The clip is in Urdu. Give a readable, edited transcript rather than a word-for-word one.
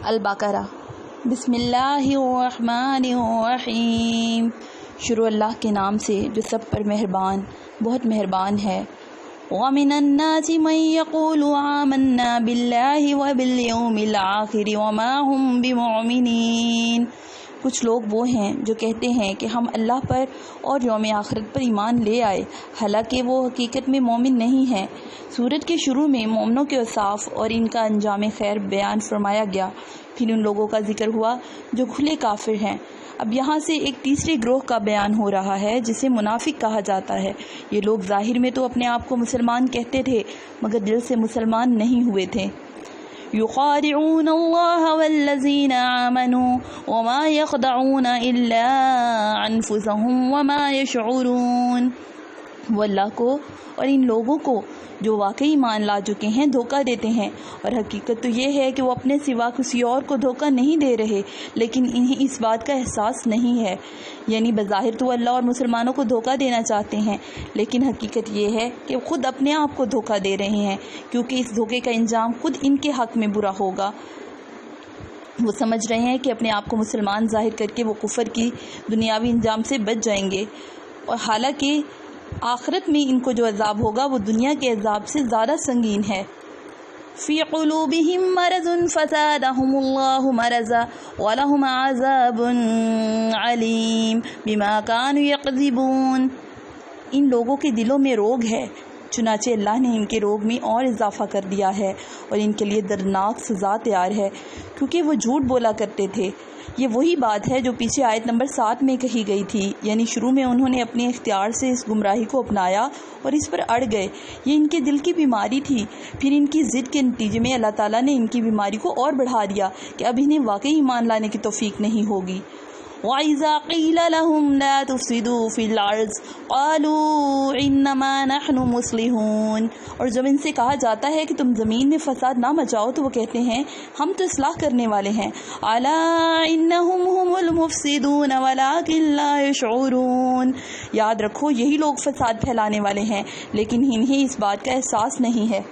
البقرہ۔ بسم اللہ الرحمن الرحیم۔ شروع اللہ کے نام سے جو سب پر مہربان بہت مہربان ہے۔ وَمِنَ النَّاسِ مَن يَقُولُ آمَنَّا بِاللَّهِ وَبِالْيَوْمِ الْآخِرِ وَمَا هُمْ بِمُؤْمِنِينَ۔ کچھ لوگ وہ ہیں جو کہتے ہیں کہ ہم اللہ پر اور یوم آخرت پر ایمان لے آئے، حالانکہ وہ حقیقت میں مومن نہیں ہیں۔ سورت کے شروع میں مومنوں کے اوصاف اور ان کا انجام خیر بیان فرمایا گیا، پھر ان لوگوں کا ذکر ہوا جو کھلے کافر ہیں۔ اب یہاں سے ایک تیسرے گروہ کا بیان ہو رہا ہے جسے منافق کہا جاتا ہے۔ یہ لوگ ظاہر میں تو اپنے آپ کو مسلمان کہتے تھے مگر دل سے مسلمان نہیں ہوئے تھے۔ يخادعون الله والذين آمنوا وما يخدعون إلا أنفسهم وما يشعرون۔ وہ اللہ کو اور ان لوگوں کو جو واقعی ایمان لا چکے ہیں دھوکہ دیتے ہیں، اور حقیقت تو یہ ہے کہ وہ اپنے سوا کسی اور کو دھوکہ نہیں دے رہے، لیکن انہیں اس بات کا احساس نہیں ہے۔ یعنی بظاہر تو اللہ اور مسلمانوں کو دھوکہ دینا چاہتے ہیں، لیکن حقیقت یہ ہے کہ خود اپنے آپ کو دھوکہ دے رہے ہیں، کیونکہ اس دھوکے کا انجام خود ان کے حق میں برا ہوگا۔ وہ سمجھ رہے ہیں کہ اپنے آپ کو مسلمان ظاہر کر کے وہ کفر کی دنیاوی انجام سے بچ جائیں گے، اور حالانکہ آخرت میں ان کو جو عذاب ہوگا وہ دنیا کے عذاب سے زیادہ سنگین ہے۔ فی قلوبہم مرض فزادہم اللہ مرضا ولہم عذاب علیم بما کانوا یکذبون۔ ان لوگوں کے دلوں میں روگ ہے، چنانچہ اللہ نے ان کے روگ میں اور اضافہ کر دیا ہے، اور ان کے لیے دردناک سزا تیار ہے کیونکہ وہ جھوٹ بولا کرتے تھے۔ یہ وہی بات ہے جو پیچھے آیت نمبر 7 میں کہی گئی تھی، یعنی شروع میں انہوں نے اپنے اختیار سے اس گمراہی کو اپنایا اور اس پر اڑ گئے۔ یہ ان کے دل کی بیماری تھی، پھر ان کی ضد کے نتیجے میں اللہ تعالیٰ نے ان کی بیماری کو اور بڑھا دیا کہ اب انہیں واقعی ایمان لانے کی توفیق نہیں ہوگی۔ وَإِذَا قِيلَ لَهُمْ لَا تُفْسِدُوا فِي الْأَرْضِ قَالُوا إِنَّمَا نَحْنُ مُصْلِحُونَ۔ اور جب ان سے کہا جاتا ہے کہ تم زمین میں فساد نہ مچاؤ تو وہ کہتے ہیں ہم تو اصلاح کرنے والے ہیں۔ أَلَا إِنَّهُمْ هُمُ الْمُفْسِدُونَ وَلَكِنْ لَا يَشْعُرُونَ۔ یاد رکھو یہی لوگ فساد پھیلانے والے ہیں، لیکن انہیں اس بات کا احساس نہیں ہے۔